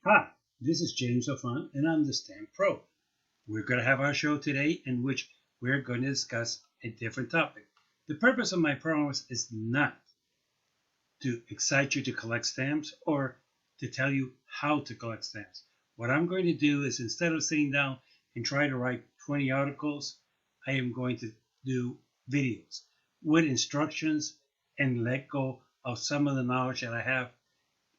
Hi, this is James O'Fun, and I'm the Stamp Pro. We're going to have our show today in which we're going to discuss a different topic. The purpose of my promise is not to excite you to collect stamps or to tell you how to collect stamps. What I'm going to do is instead of sitting down and try to write 20 articles, I am going to do videos with instructions and let go of some of the knowledge that I have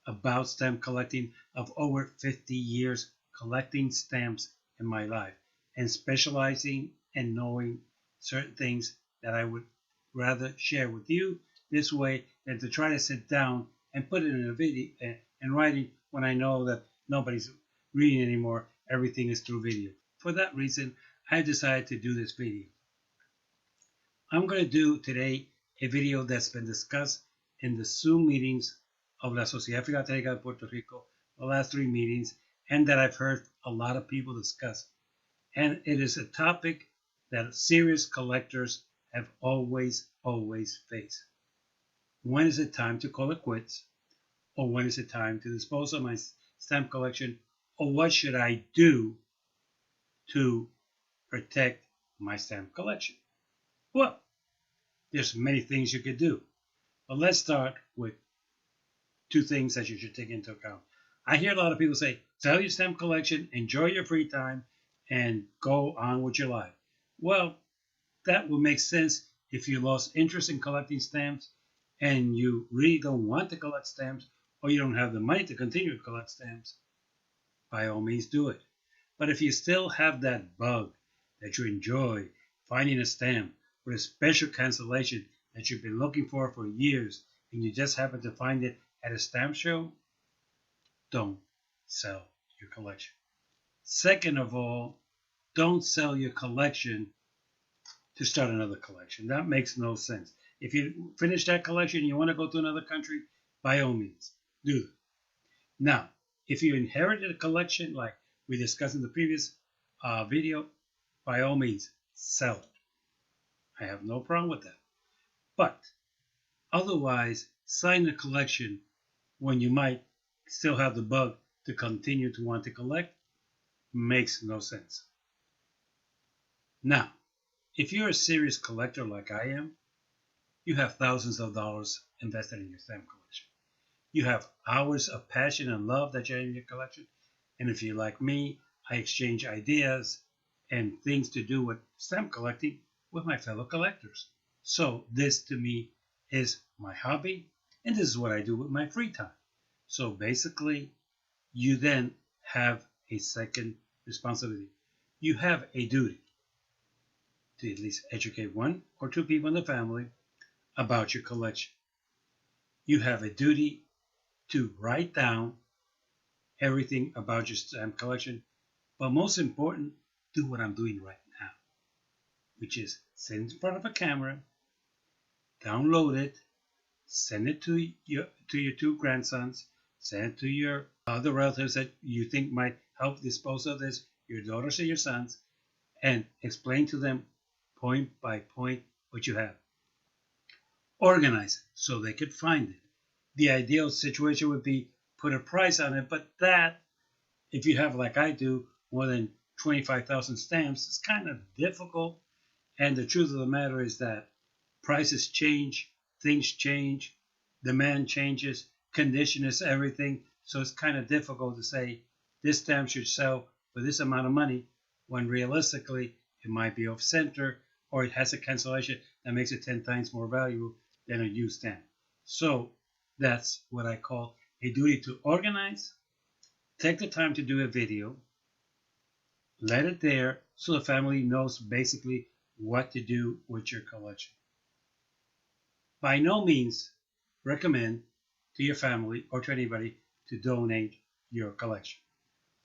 about stamp collecting of over 50 years collecting stamps in my life and specializing and knowing certain things that I would rather share with you this way than to try to sit down and put it in a video and writing when I know that nobody's reading anymore. Everything is through video. For that reason, I decided to do this video. I'm going to do today a video that's been discussed in the Zoom meetings of La Sociedad Filatélica de Puerto Rico, the last 3 meetings, and that I've heard a lot of people discuss. And it is a topic that serious collectors have always faced. When is it time to call it quits? Or when is it time to dispose of my stamp collection? Or what should I do to protect my stamp collection? Well, there's many things you could do. But let's start with 2 things that you should take into account. I hear a lot of people say, sell your stamp collection, enjoy your free time, and go on with your life. Well, that would make sense if you lost interest in collecting stamps and you really don't want to collect stamps or you don't have the money to continue to collect stamps. By all means, do it. But if you still have that bug that you enjoy finding a stamp with a special cancellation that you've been looking for years and you just happen to find it at a stamp show, don't sell your collection. Second of all, don't sell your collection to start another collection. That makes no sense. If you finish that collection and you want to go to another country, by all means, do that. Now, if you inherited a collection like we discussed in the previous video, by all means, sell it. I have no problem with that. But otherwise, sign a collection when you might still have the bug to continue to want to collect makes no sense. Now, if you're a serious collector like I am, you have thousands of dollars invested in your stamp collection. You have hours of passion and love that you have in your collection. And if you're like me, I exchange ideas and things to do with stamp collecting with my fellow collectors. So this to me is my hobby, and this is what I do with my free time. So basically, you then have a second responsibility. You have a duty to at least educate 1 or 2 people in the family about your collection. You have a duty to write down everything about your stamp collection, but most important, do what I'm doing right now, which is sit in front of a camera, download it, send it to your 2 grandsons, send it to your other relatives that you think might help dispose of this, your daughters or your sons, and explain to them point by point what you have. Organize it so they could find it. The ideal situation would be put a price on it, but that, if you have, like I do, more than 25,000 stamps, it's kind of difficult. And the truth of the matter is that prices change, things change, demand changes, condition is everything. So it's kind of difficult to say this stamp should sell for this amount of money when realistically it might be off center or it has a cancellation that makes it 10 times more valuable than a used stamp. So that's what I call a duty to organize. Take the time to do a video. Let it there so the family knows basically what to do with your collection. By no means recommend to your family or to anybody to donate your collection.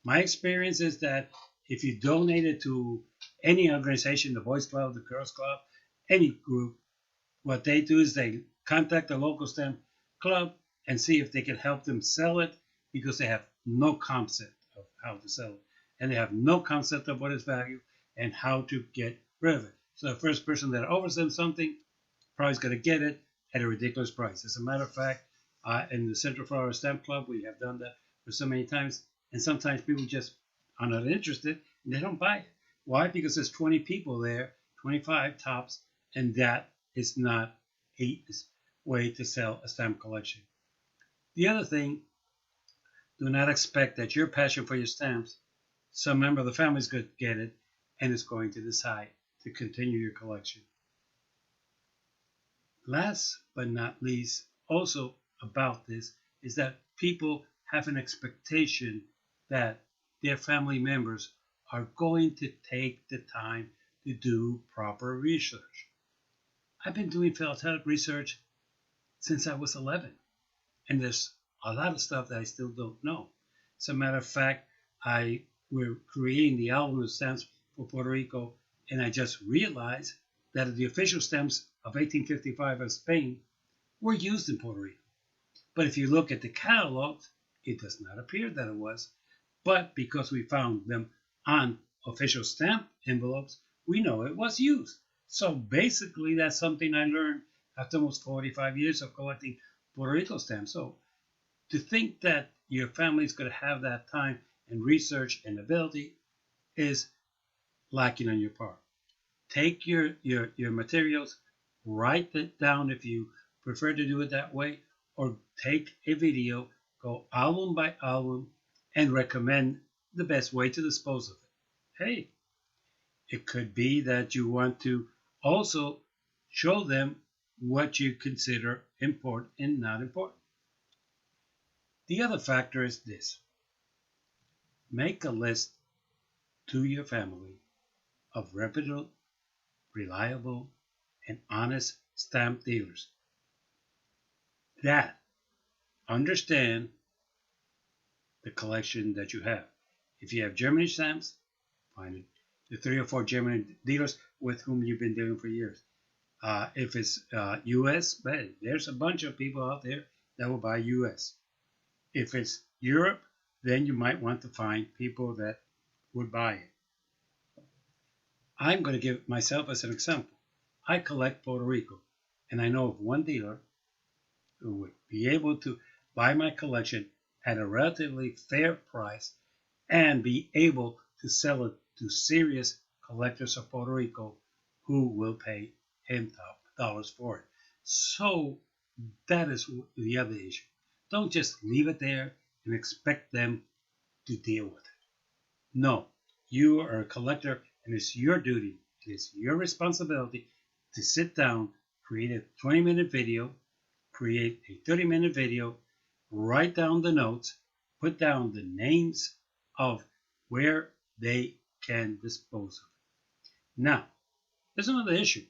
My experience is that if you donate it to any organization, the Boys Club, the Girls Club, any group, what they do is they contact the local stamp club and see if they can help them sell it, because they have no concept of how to sell it. And they have no concept of what is value and how to get rid of it. So the first person that offers them something probably is going to get it at a ridiculous price. As a matter of fact, in the Central Florida Stamp Club, we have done that for so many times. And sometimes people just are not interested and they don't buy it. Why? Because there's 20 people there, 25 tops, and that is not a way to sell a stamp collection. The other thing, do not expect that your passion for your stamps, some member of the family is going to get it and is going to decide to continue your collection. Last but not least, also about this, is that people have an expectation that their family members are going to take the time to do proper research. I've been doing philatelic research since I was 11, and there's a lot of stuff that I still don't know. As a matter of fact, we're creating the album of stamps for Puerto Rico, and I just realized that the official stamps of 1855 of Spain were used in Puerto Rico. But if you look at the catalogs, it does not appear that it was. But because we found them on official stamp envelopes, we know it was used. So basically, that's something I learned after almost 45 years of collecting Puerto Rico stamps. So to think that your family is going to have that time and research and ability is lacking on your part. Take your materials, write it down if you prefer to do it that way, or take a video, go album by album, and recommend the best way to dispose of it. Hey, it could be that you want to also show them what you consider important and not important. The other factor is this. Make a list to your family of reputable, reliable, and honest stamp dealers that understand the collection that you have. If you have Germany stamps, find the 3 or 4 German dealers with whom you've been dealing for years. If it's US, there's a bunch of people out there that will buy US. If it's Europe, then you might want to find people that would buy it. I'm going to give myself as an example. I collect Puerto Rico, and I know of one dealer who would be able to buy my collection at a relatively fair price and be able to sell it to serious collectors of Puerto Rico who will pay him top dollars for it. So that is the other issue. Don't just leave it there and expect them to deal with it. No, you are a collector, and it's your duty, it's your responsibility to sit down, create a 20-minute video, create a 30-minute video, write down the notes, put down the names of where they can dispose of it. Now, there's another issue.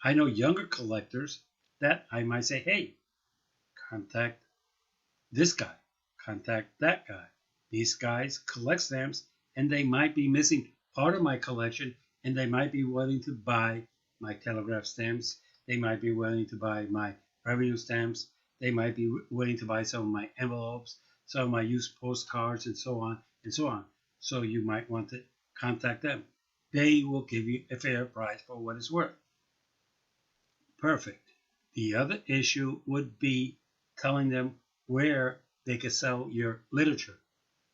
I know younger collectors that I might say, hey, contact this guy, contact that guy. These guys collect stamps, and they might be missing part of my collection, and they might be willing to buy my telegraph stamps. They might be willing to buy my revenue stamps. They might be willing to buy some of my envelopes, some of my used postcards, and so on and so on. So you might want to contact them. They will give you a fair price for what it's worth. Perfect. The other issue would be telling them where they can sell your literature,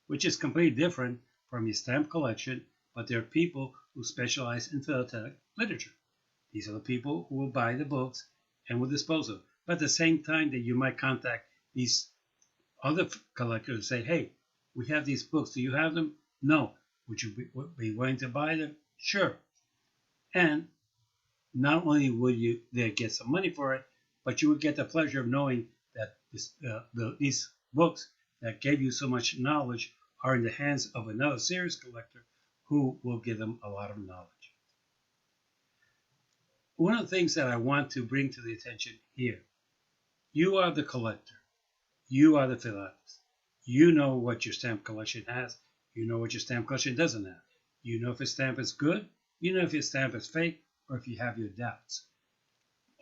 which is completely different from your stamp collection, but there are people who specialize in philatelic literature. These are the people who will buy the books and will dispose of them. But at the same time that you might contact these other collectors and say, hey, we have these books. Do you have them? No. Would you be willing to buy them? Sure. And not only would you get some money for it, but you would get the pleasure of knowing that these books that gave you so much knowledge are in the hands of another serious collector who will give them a lot of knowledge. One of the things that I want to bring to the attention here, you are the collector. You are the philatelist. You know what your stamp collection has. You know what your stamp collection doesn't have. You know if a stamp is good. You know if your stamp is fake, or if you have your doubts.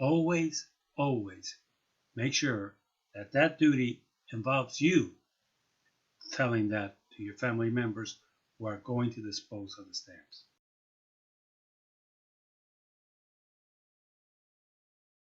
Always, always make sure that that duty involves you telling that to your family members who are going to dispose of the stamps.